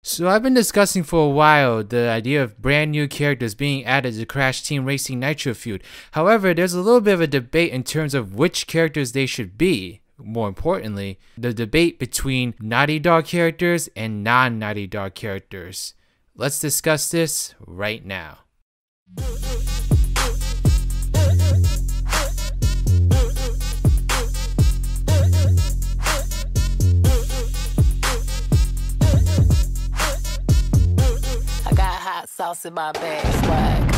So I've been discussing for a while the idea of brand new characters being added to Crash Team Racing Nitro Feud. However, there's a little bit of a debate in terms of which characters they should be. More importantly, the debate between Naughty Dog characters and non-Naughty Dog characters. Let's discuss this right now. Sauce in my bag, swag.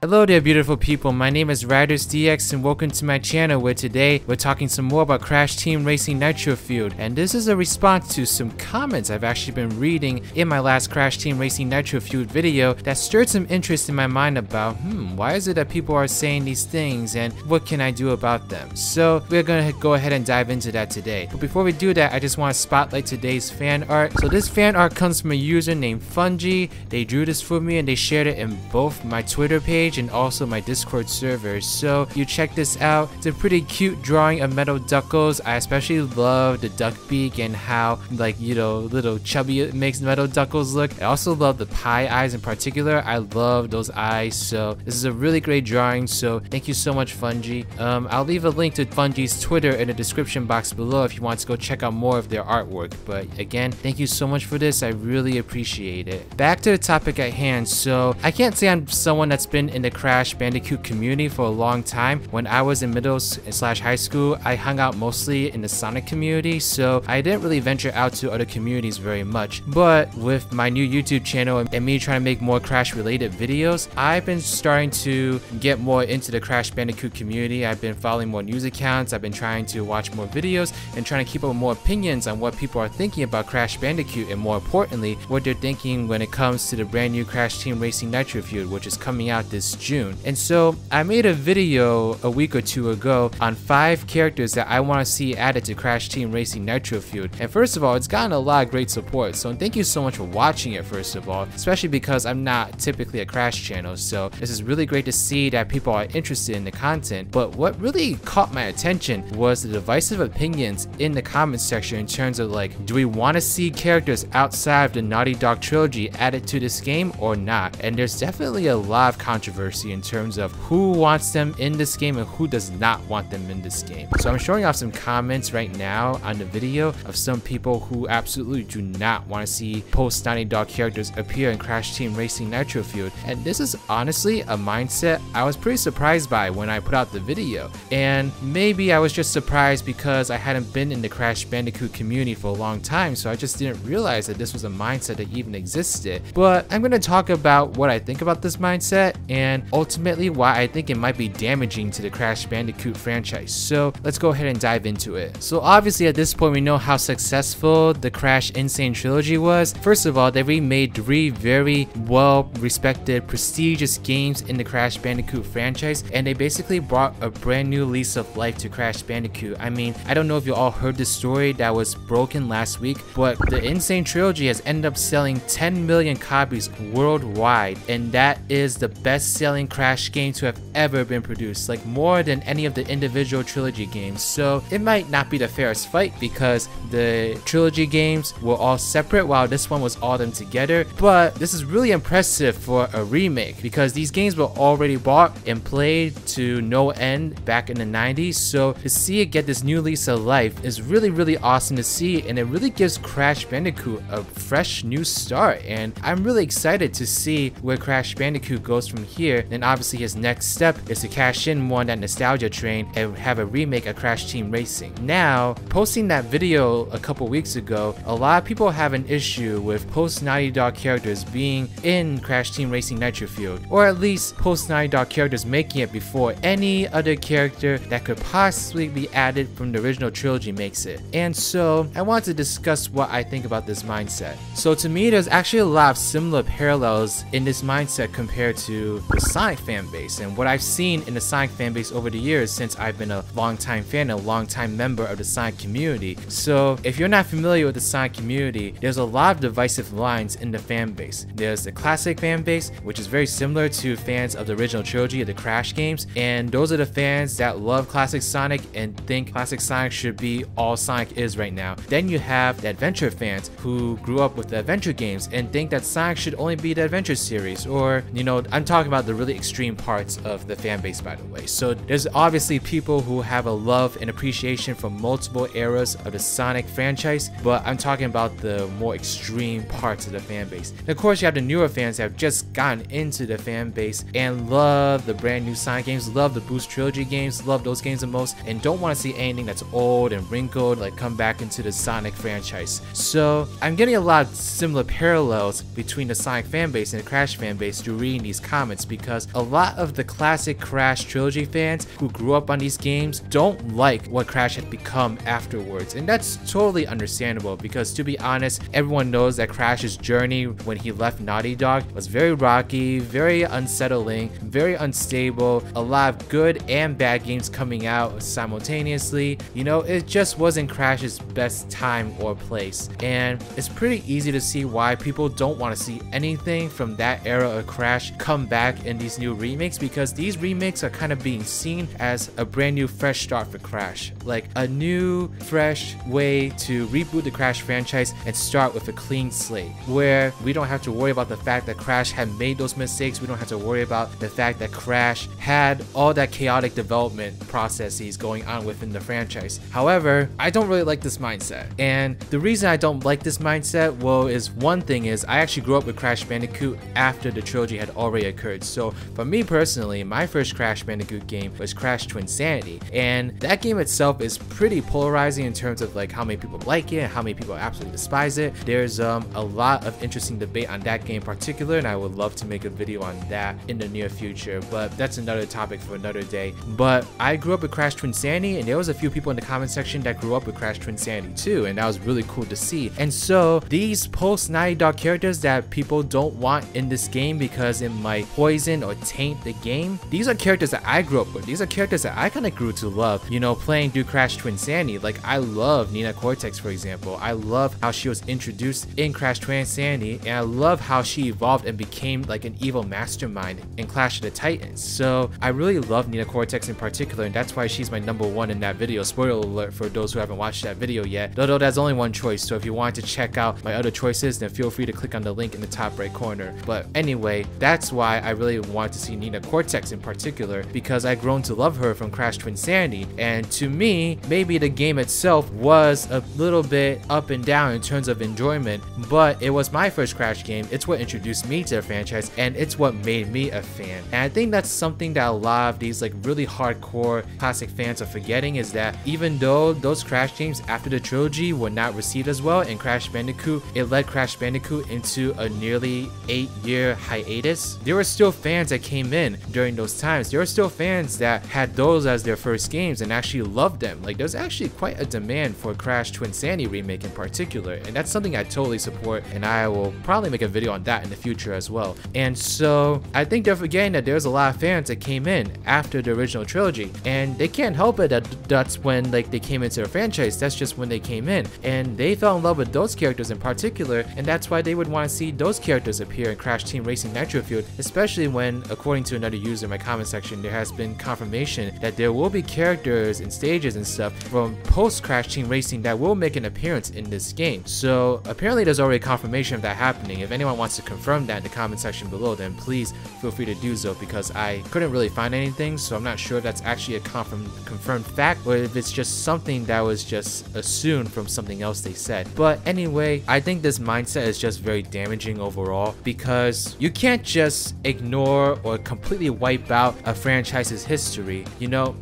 Hello there beautiful people, my name is RidersDX and welcome to my channel where today we're talking some more about Crash Team Racing Nitro Feud, and this is a response to some comments I've actually been reading in my last Crash Team Racing Nitro Feud video that stirred some interest in my mind about why is it that people are saying these things and what can I do about them. So we're gonna go ahead and dive into that today. But before we do that, I just want to spotlight today's fan art. So this fan art comes from a user named Fungi. They drew this for me and they shared it in both my Twitter page and also my Discord server, so you check this out. It's a pretty cute drawing of Metal Duckles. I especially love the duck beak and how, like, you know, little chubby it makes Metal Duckles look. I also love the pie eyes in particular. I love those eyes, so this is a really great drawing, so thank you so much Fungi. I'll leave a link to Fungi's Twitter in the description box below if you want to go check out more of their artwork, but again, thank you so much for this. I really appreciate it. Back to the topic at hand. So I can't say I'm someone that's been in the Crash Bandicoot community for a long time. When I was in middle/high school, I hung out mostly in the Sonic community, so I didn't really venture out to other communities very much. But with my new YouTube channel and me trying to make more Crash related videos, I've been starting to get more into the Crash Bandicoot community. I've been following more news accounts, I've been trying to watch more videos and trying to keep up with more opinions on what people are thinking about Crash Bandicoot, and more importantly, what they're thinking when it comes to the brand new Crash Team Racing Nitro Feud, which is coming out this June. And so I made a video a week or two ago on 5 characters that I want to see added to Crash Team Racing Nitro Feud. And first of all, it's gotten a lot of great support, so thank you so much for watching it first of all, especially because I'm not typically a Crash channel, so this is really great to see that people are interested in the content. But what really caught my attention was the divisive opinions in the comments section in terms of, like, do we want to see characters outside of the Naughty Dog trilogy added to this game or not? And there's definitely a lot of controversy in terms of who wants them in this game and who does not want them in this game. So I'm showing off some comments right now on the video of some people who absolutely do not want to see post Naughty Dog characters appear in Crash Team Racing Nitro Feud, and this is honestly a mindset I was pretty surprised by when I put out the video. And maybe I was just surprised because I hadn't been in the Crash Bandicoot community for a long time, so I just didn't realize that this was a mindset that even existed. But I'm going to talk about what I think about this mindset and ultimately why I think it might be damaging to the Crash Bandicoot franchise. So let's go ahead and dive into it. So obviously at this point we know how successful the Crash N. Sane Trilogy was. First of all, they remade 3 very well respected prestigious games in the Crash Bandicoot franchise, and they basically brought a brand new lease of life to Crash Bandicoot. I mean, I don't know if you all heard the story that was broken last week, but the N. Sane Trilogy has ended up selling 10 million copies worldwide, and that is the best selling Crash game to have ever been produced, like more than any of the individual trilogy games. So it might not be the fairest fight because the trilogy games were all separate while this one was all them together, but this is really impressive for a remake because these games were already bought and played to no end back in the 90s, so to see it get this new lease of life is really awesome to see, and it really gives Crash Bandicoot a fresh new start, and I'm really excited to see where Crash Bandicoot goes from here. And obviously his next step is to cash in more on that nostalgia train and have a remake of Crash Team Racing. Now, posting that video a couple weeks ago, a lot of people have an issue with post Naughty Dog characters being in Crash Team Racing Nitro Feud, or at least post Naughty Dog characters making it before any other character that could possibly be added from the original trilogy makes it. And so I want to discuss what I think about this mindset. So to me, there's actually a lot of similar parallels in this mindset compared to the Sonic fan base and what I've seen in the Sonic fan base over the years since I've been a longtime fan, a longtime member of the Sonic community. So if you're not familiar with the Sonic community, there's a lot of divisive lines in the fan base. There's the classic fan base, which is very similar to fans of the original trilogy of the Crash games, and those are the fans that love classic Sonic and think classic Sonic should be all Sonic is right now. Then you have the adventure fans who grew up with the adventure games and think that Sonic should only be the adventure series, or I'm talking about the really extreme parts of the fan base, by the way. So there's obviously people who have a love and appreciation for multiple eras of the Sonic franchise, but I'm talking about the more extreme parts of the fan base. And of course, you have the newer fans that have just gotten into the fan base and love the brand new Sonic games, love the Boost Trilogy games, love those games the most, and don't want to see anything that's old and wrinkled like come back into the Sonic franchise. So I'm getting a lot of similar parallels between the Sonic fan base and the Crash fan base through reading these comments, because a lot of the classic Crash Trilogy fans who grew up on these games don't like what Crash had become afterwards, and that's totally understandable because, to be honest, everyone knows that Crash's journey when he left Naughty Dog was very rocky, very unsettling, very unstable, a lot of good and bad games coming out simultaneously. It just wasn't Crash's best time or place, and it's pretty easy to see why people don't want to see anything from that era of Crash come back in these new remakes, because these remakes are kind of being seen as a brand new fresh start for Crash, like a new fresh way to reboot the Crash franchise and start with a clean slate, where we don't have to worry about the fact that Crash had made those mistakes. We don't have to worry about the fact that Crash had all that chaotic development processes going on within the franchise. However, I don't really like this mindset, and the reason I don't like this mindset, well, is one thing is I actually grew up with Crash Bandicoot after the trilogy had already occurred. So for me personally, my first Crash Bandicoot game was Crash Twinsanity, and that game itself is pretty polarizing in terms of like how many people like it and how many people absolutely despise it. There's a lot of interesting debate on that game in particular, and I would love to make a video on that in the near future, but that's another topic for another day. But I grew up with Crash Twinsanity, and there was a few people in the comment section that grew up with Crash Twinsanity too, and that was really cool to see. And so these post Naughty Dog characters that people don't want in this game because it might poison or taint the game, these are characters that I grew up with. These are characters that I kind of grew to love, playing through Crash Twinsanity. Like, I love Nina Cortex, for example. I love how she was introduced in Crash Twinsanity, and I love how she evolved and became like an evil mastermind in Clash of the Titans. So I really love Nina Cortex in particular, and that's why she's my #1 in that video. Spoiler alert for those who haven't watched that video yet, though that's only one choice. So if you want to check out my other choices, then feel free to click on the link in the top right corner. But anyway, that's why I really wanted to see Nina Cortex in particular, because I've grown to love her from Crash Twinsanity, and to me, maybe the game itself was a little bit up and down in terms of enjoyment, but it was my first Crash game. It's what introduced me to the franchise, and it's what made me a fan. And I think that's something that a lot of these like really hardcore classic fans are forgetting, is that even though those Crash games after the trilogy were not received as well in Crash Bandicoot, it led Crash Bandicoot into a nearly 8-year hiatus. There were still fans that came in during those times. There were still fans that had those as their first games and actually loved them. Like, there's actually quite a demand for Crash Twinsanity remake in particular, and that's something I totally support, and I will probably make a video on that in the future as well. And so I think they're forgetting that there's a lot of fans that came in after the original trilogy, and they can't help it that that's when like they came into a franchise. That's just when they came in, and they fell in love with those characters in particular, and that's why they would want to see those characters appear in Crash Team Racing Nitro Fueled, especially when, according to another user in my comment section, there has been confirmation that there will be characters and stages and stuff from post Crash Team Racing that will make an appearance in this game. So apparently there's already confirmation of that happening. If anyone wants to confirm that in the comment section below, then please feel free to do so, because I couldn't really find anything, so I'm not sure if that's actually a confirmed fact or if it's just something that was just assumed from something else they said. But anyway, I think this mindset is just very damaging overall, because you can't just ignore or completely wipe out a franchise's history.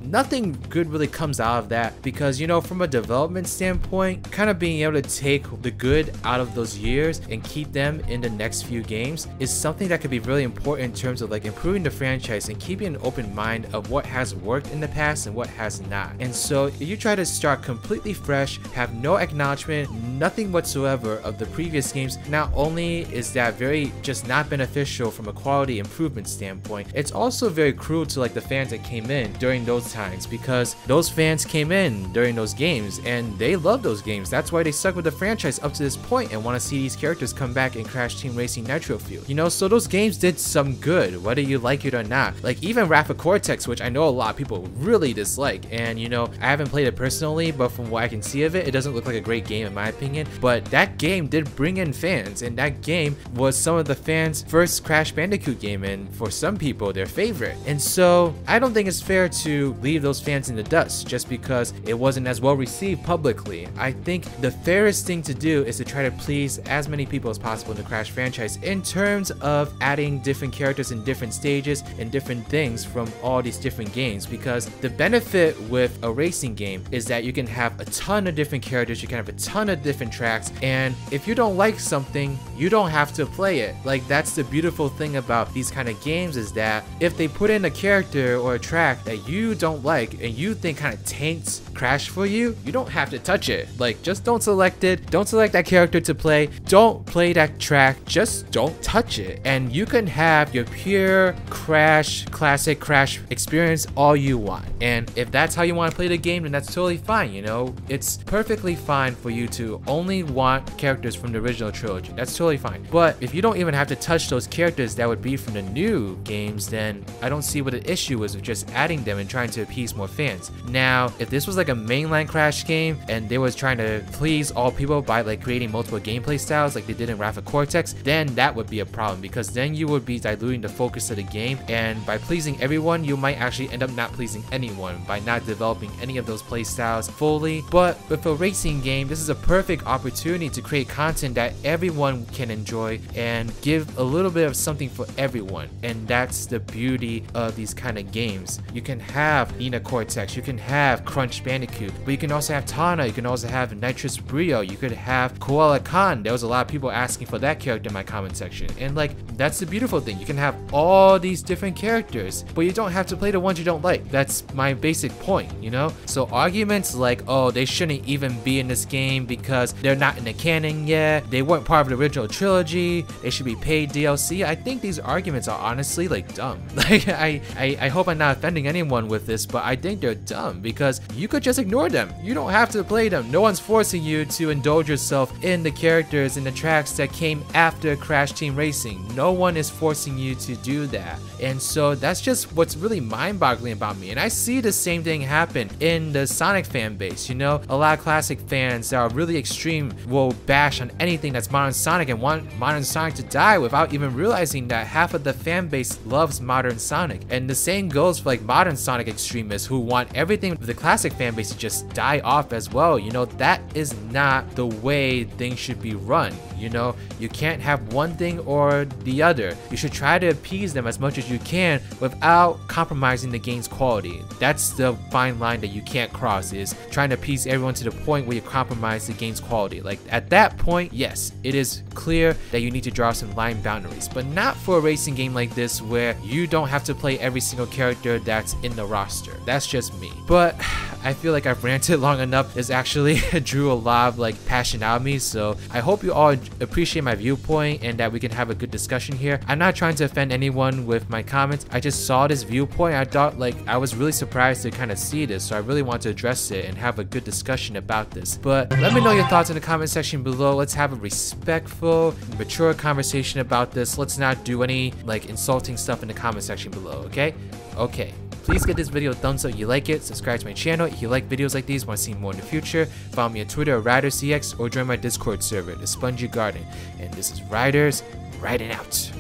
Nothing good really comes out of that, because from a development standpoint, kind of being able to take the good out of those years and keep them in the next few games is something that could be really important in terms of like improving the franchise and keeping an open mind of what has worked in the past and what has not. And so if you try to start completely fresh, have no acknowledgement, nothing whatsoever of the previous games, not only is that very just not beneficial from a quality improvement improvement standpoint, it's also very cruel to like the fans that came in during those times, because those fans came in during those games and they love those games. That's why they stuck with the franchise up to this point and want to see these characters come back in Crash Team Racing Nitro Fueled. You know, so those games did some good, whether you like it or not. Like even Wrath of Cortex, which I know a lot of people really dislike, and you know, I haven't played it personally, but from what I can see of it, it doesn't look like a great game in my opinion. But that game did bring in fans, and that game was some of the fans' first Crash Bandicoot game, and for some people, their favorite. And so I don't think it's fair to leave those fans in the dust just because it wasn't as well received publicly. I think the fairest thing to do is to try to please as many people as possible in the Crash franchise in terms of adding different characters in different stages and different things from all these different games, because the benefit with a racing game is that you can have a ton of different characters, you can have a ton of different tracks, and if you don't like something, you don't have to play it. Like, that's the beautiful thing about these kind of games, is that if they put in a character or a track that you don't like and you think kind of taints Crash for you, you don't have to touch it. Like, just don't select it, don't select that character to play, don't play that track, just don't touch it, and you can have your pure Crash, classic Crash experience all you want. And if that's how you want to play the game, then that's totally fine. You know, it's perfectly fine for you to only want characters from the original trilogy. That's totally fine. But if you don't even have to touch those characters that would be from the new games, then I don't see what the issue is with just adding them and trying to appease more fans. Now, if this was like a mainline Crash game and they was trying to please all people by like creating multiple gameplay styles like they did in Wrath of Cortex, then that would be a problem, because then you would be diluting the focus of the game, and by pleasing everyone, you might actually end up not pleasing anyone by not developing any of those play styles fully. But with a racing game, this is a perfect opportunity to create content that everyone can enjoy and give a little bit of something for everyone, and that's the beauty of these kind of games. You can have Nina Cortex, you can have Crunch Bandicoot, but you can also have Tana, you can also have Nitrous Brio, you could have Koala Khan. There was a lot of people asking for that character in my comment section, and like, that's the beautiful thing. You can have all these different characters, but you don't have to play the ones you don't like. That's my basic point, you know? So arguments like, oh, they shouldn't even be in this game because they're not in the canon yet, they weren't part of the original trilogy, they should be paid DLC, I think these arguments are honestly like dumb. Like, I hope I'm not offending anyone with this, but I think they're dumb because you could just ignore them. You don't have to play them. No one's forcing you to indulge yourself in the characters and the tracks that came after Crash Team Racing. No one is forcing you to do that. And so that's just what's really mind-boggling about me. And I see the same thing happen in the Sonic fan base. You know, a lot of classic fans that are really extreme will bash on anything that's modern Sonic and want modern Sonic to die without even realizing that half of the fan base loves modern Sonic. And the same goes for like modern Sonic extremists who want everything with the classic fan base to just die off as well. You know, that is not the way things should be run. You know, you can't have one thing or the other. You should try to appease them as much as you can without compromising the game's quality. That's the fine line that you can't cross, is trying to appease everyone to the point where you compromise the game's quality. Like, at that point, yes, it is clear that you need to draw some line boundaries, but not for a racing game like this where you don't have to play every single character that's in the roster. That's just me. But I feel like I've ranted long enough. This actually drew a lot of like passion out of me, so I hope you all appreciate my viewpoint and that we can have a good discussion here. I'm not trying to offend anyone with my comments. I just saw this viewpoint. I thought, like, I was really surprised to kind of see this, so I really want to address it and have a good discussion about this. But let me know your thoughts in the comment section below. Let's have a respectful, mature conversation about this. Let's not do any like insulting stuff in the comment section below, okay? Okay. Please give this video a thumbs up if you like it, subscribe to my channel if you like videos like these, want to see more in the future, follow me on Twitter at RidersDX, or join my Discord server, The Spongy Garden. And this is Riders, riding out.